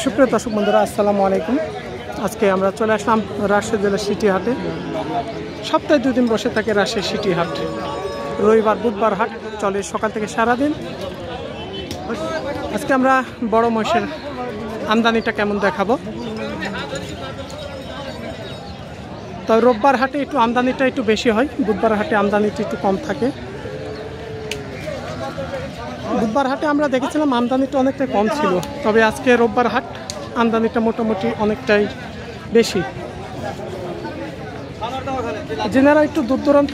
সুপ্রিয় দর্শক বন্ধুরা, আসসালামু আলাইকুম। আজকে আমরা চলে আসলাম রাজশাহী জেলার সিটি হাটে। সপ্তাহে 2 দিন বসে থাকে রাজশাহী সিটি হাট। রবিবার বুধবার হাট চলে সকাল থেকে সারাদিন। আজকে আমরা বড় মহিষের আমদানিটা কেমন দেখাবো। তো রোববার হাটে একটু আমদানিটা একটু বেশি হয়, বুধবার হাটে আমদানিটা একটু কম থাকে। বুধবার হাটে আমরা দেখেছিলাম আমদানিটা অনেকটাই কম ছিল, তবে আজকে রোববার হাট আমদানিটা মোটামুটি অনেকটাই বেশি। যেনারা একটু দূর দূরান্ত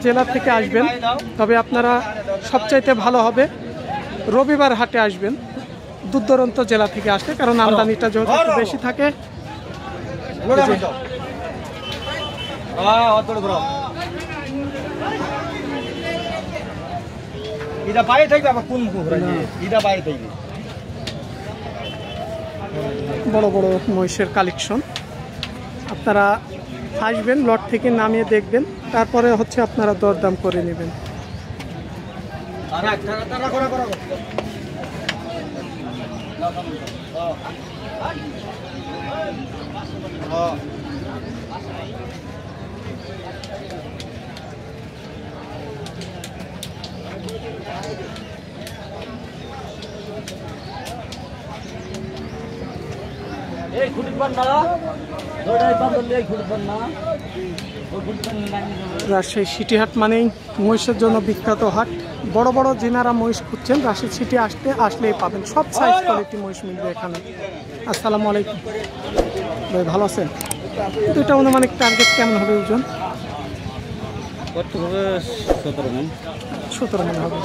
জেলা থেকে আসবেন, তবে আপনারা সবচাইতে ভালো হবে রবিবার হাটে আসবেন দূর দূরান্ত জেলা থেকে আসলে, কারণ আমদানিটা যেহেতু একটু বেশি থাকে। বড় বড় মহিষের কালেকশন, আপনারা আসবেন, লট থেকে নামিয়ে দেখবেন, তারপরে হচ্ছে আপনারা দরদাম করে নেবেন। রাজশাহী সিটি হাট মানেই মহিষের জন্য বিখ্যাত হাট। বড় বড় যেনারা মহিষ খুঁজছেন রাজশাহী সিটি আসলেই পাবেন, সব সাইজ কোয়ালিটি মহিষ মিলবে এখানে। আসসালামু আলাইকুম ভাই, ভালো আছেন? এটা অনুমানিক টার্গেট কেমন হবে ওজন? 17 মন হবে।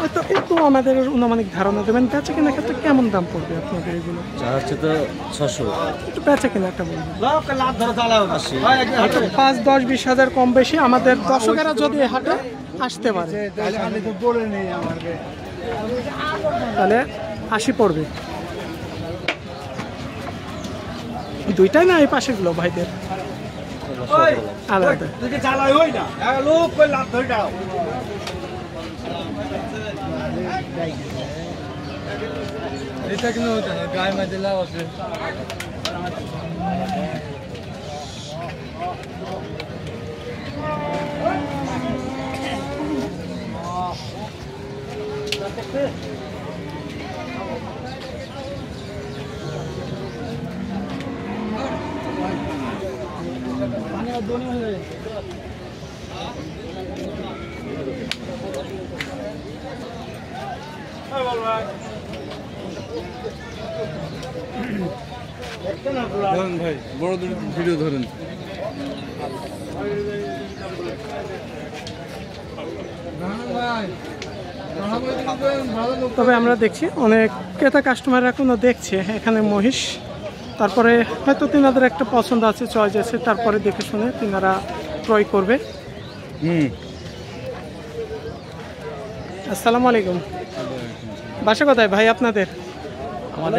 হয়তো একটু আমাদের অনুমানিক ধারণা দেবেন, বেচা কেনার ক্ষেত্রে কেমন দাম পড়বে আপনাদের এগুলো? তো 600, একটু বেচা কেনাটা বলবেন। 5-10-20 হাজার কম বেশি আমাদের দর্শকেরা যদি হাটে আসতে পারে তাহলে 80 পড়বে। দুইটাই না এই পাশেগুলো ভাইদের আলাদা? এটা কিন্তু গায়ে মাঝে লাভ আছে। ধরেন ভাই, বড় ভিডিও ধরেন। তবে আমরা দেখছি অনেক ক্রেতা কাস্টমার এখনো দেখছে এখানে মহিষ, তারপরে হয়তো তিনাদের একটা পছন্দ আছে, চয়েস আছে, তারপরে দেখে শুনে তিনারা ক্রয় করবে। আসসালামু আলাইকুম। বাসা কোথায় ভাই আপনাদের?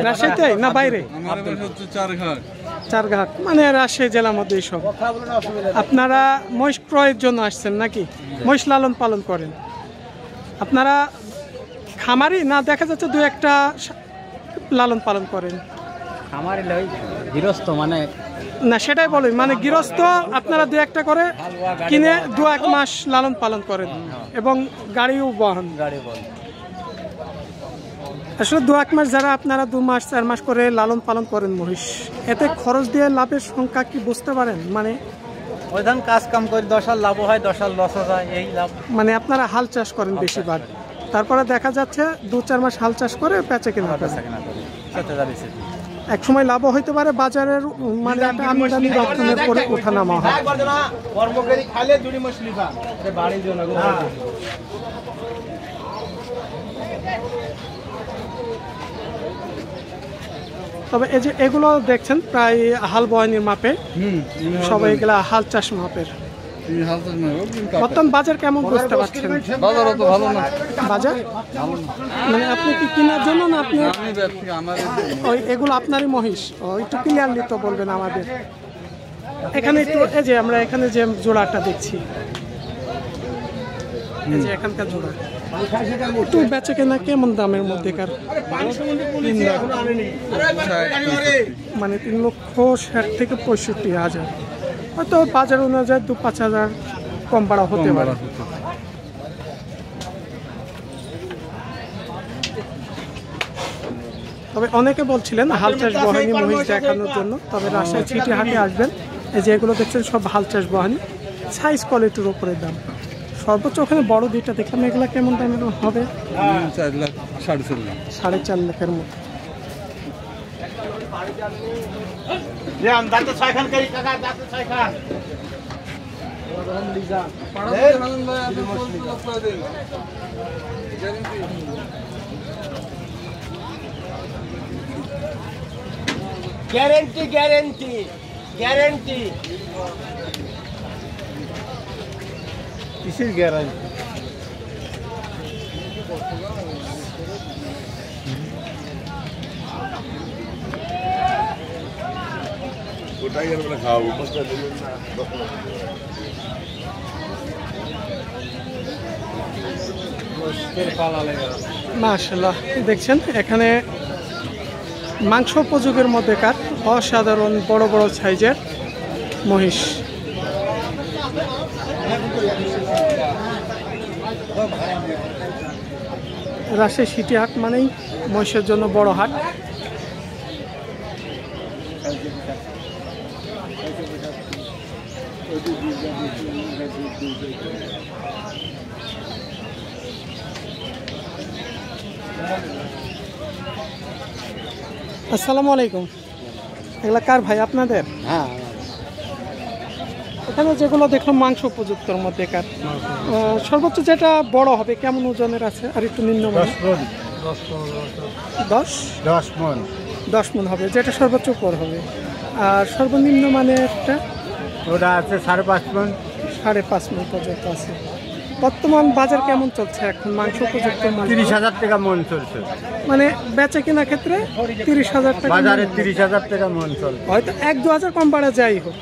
রাজশাহীতে না বাইরে? চারঘাট মানে রাজশাহী জেলার মধ্যেই সব। আপনারা মহিষ ক্রয়ের জন্য আসছেন নাকি? মহিষ লালন পালন করেন আপনারা? খামারি না দেখা যাচ্ছে 2-1টা লালন পালন করেন? খামারি লই গৃহস্থ মানে না, সেটাই বলেন, মানে গৃহস্থ আপনারা 2-1টা করে কিনে 2-1 মাস লালন পালন করেন এবং গাড়িও বহন। আসলে 2-1 মাস যারা আপনারা 2 মাস 4 মাস করে লালন পালন করেন মহিষ, এতে খরচ দিয়ে লাভের সংখ্যা কি বুঝতে পারেন? মানে ওই ধান কাজ কাম করে 10 সাল লাভ হয়, 10 সাল লস হয়, এই লাভ। মানে আপনারা হাল চাষ করেন বেশিরভাগ, তারপরে দেখা যাচ্ছে 2-4 মাস হাল চাষ করে বেচা কেনা করেন। এক সময় লাভও হইতে পারে, বাজারের মানে আমদানি রপ্তানির পরে ওঠানামা হয়। তবে এই যে এগুলো দেখছেন প্রায় হাল বয়নির মাপে, সবাই এগুলা হাল চাষ মাপের। বর্তমান বাজার কেমন বুঝতে পারছেন? বাজার অত ভালো না। বাজার মানে আপনি কি কেনার জন্য না আপনি ওই এগুলো আপনারই মহিষ? একটু ক্লিয়ারলি তো বলবেন আমাদের। এখানে একটু এই যে আমরা এখানে যে জোড়াটা দেখছি, এই যে এখানকার জোড়া, একটু বেচে কেনা কেমন দামের মধ্যেকার? মানে 3,60,000 থেকে 65,000, হয়তো বাজার অনুযায়ী 2-5,000 কম বাড়া হতে পারে। তবে অনেকে বলছিলেন হাল চাষ বহানি মহিষ দেখানোর জন্য, তবে রাজশাহী সিটি হাটে আসবেন, এই যে এগুলো দেখছেন সব হাল চাষ বহানি, সাইজ কোয়ালিটির উপরে দাম। সর্বোচ্চ ওখানে বড় দুইটা দেখলাম, এগুলা কেমন দামের হবে? 4 লাখ 4.5 লাখ 4.5 লাখের মতো। গ্যারেন্টি গ্যারেন্টি গ্যারেন্টি কিসের গ্যারান্টি? ওটাই আমরা খাওয়াবো। মাশাআল্লাহ, দেখছেন এখানে মাংস উপযোগের মধ্যেকার অসাধারণ বড় বড় সাইজের মহিষ। রাজশাহী সিটি হাট মানেই মহিষের জন্য বড় হাট। আসসালামু আলাইকুম। এগুলা কার ভাই আপনাদের? হ্যাঁ, এখানে যেগুলো দেখলাম মাংস উপযুক্তর মধ্যে কার, সর্বোচ্চ যেটা বড় হবে কেমন ওজনের আছে? আর একটু নিম্ন 10 মণ হবে, যেটা সর্বোচ্চ উপর হবে। আর সর্বনিম্ন মানে একটা ওটা আছে 5.5 মণ। 5.5 মণ পর্যন্ত আছে। বর্তমান বাজার কেমন চলছে এখন মাংস উপযুক্ত? 30,000 টাকা মণ চলছে। মানে বেচা কেনা ক্ষেত্রে 30,000 টাকা বাজারে 30,000 টাকা মণ চলছে। হয়তো 1-2,000 কম বাড়া যাই হোক,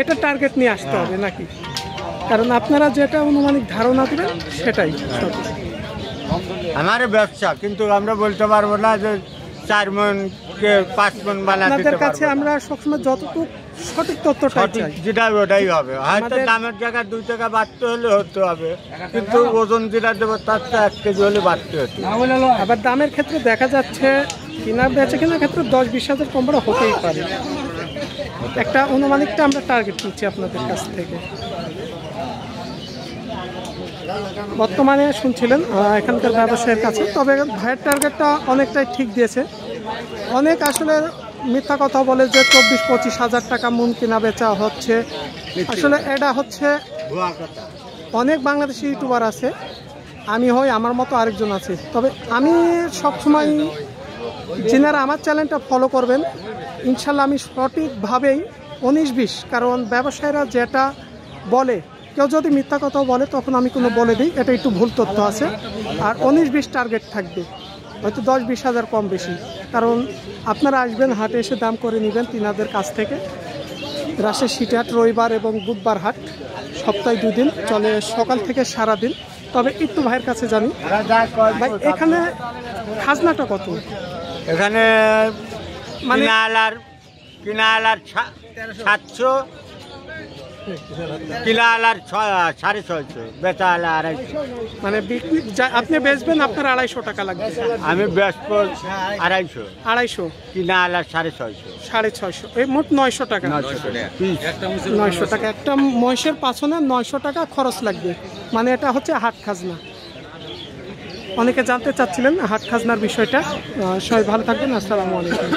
এটা টার্গেট নিয়ে আসতে হবে নাকি? কারণ আপনারা যেটা অনুমানিক ধারণা দেবেন সেটাই সঠিক। আমার ব্যবসা, কিন্তু আমরা বলতে পারবো না যে 4 মণ কে 5 মণ বানাতে আপনাদের পারবো। কাছে আমরা সবসময় যতটুকু সঠিক তথ্যটা সঠিক চাই। যেটা ওটাই হবে। হয়তো আমাদের- দামের জায়গায় 2 টাকা বাড়তে হলে হতে হবে, কিন্তু ওজন যেটা দেবো তার তো 1 কেজি হলে বাড়তে হতো। আবার দামের ক্ষেত্রে দেখা যাচ্ছে কিনা বেচা কেনার ক্ষেত্রে 10-20,000 কম বাড়া হতেই পারে। একটা অনুমানিকটা আমরা টার্গেট নিচ্ছি আপনাদের কাছ থেকে। বর্তমানে শুনছিলেন এখানকার ব্যবসায়ীর কাছে, তবে ভাইয়ের টার্গেটটা অনেকটাই ঠিক দিয়েছে। অনেক আসলে মিথ্যা কথা বলে যে 24-25,000 টাকা মণ কিনা বেচা হচ্ছে। আসলে এটা হচ্ছে অনেক বাংলাদেশি ইউটিউবার আছে, আমি হই, আমার মতো আরেকজন আছে। তবে আমি সবসময় যিনারা আমার চ্যানেলটা ফলো করবেন, ইনশাল্লাহ আমি সঠিকভাবেই 19-20, কারণ ব্যবসায়ীরা যেটা বলে, কেউ যদি মিথ্যা কথাও বলে তখন আমি কোনো বলে দিই এটা একটু ভুল তথ্য আছে। আর 19-20 টার্গেট থাকবে, হয়তো 10-20,000 কম বেশি। কারণ আপনারা আসবেন হাটে এসে দাম করে নেবেন তিনাদের কাছ থেকে। রাজশাহী সিটি হাট রবিবার এবং বুধবার হাট, সপ্তাহে 2 দিন চলে, সকাল থেকে সারা দিন। তবে একটু ভাইয়ের কাছে জানি ভাই, এখানে খাজনাটা কত? এখানে মানে কিনালার 700, কিনালার 650, বেচা আলা 250। মানে আপনি বেচবেন, আপনার 250 টাকা লাগবে। আমি বেচবো 250, 250, কিনা আলা 650, 650, এই মোট 900 টাকা। 900 টাকা একটা মহিষের পাছনে 900 টাকা খরচ লাগবে। মানে এটা হচ্ছে হাট খাজনা। অনেকে জানতে চাচ্ছিলেন হাট খাজনার বিষয়টা। সবাই ভালো থাকবেন, আসসালামু আলাইকুম।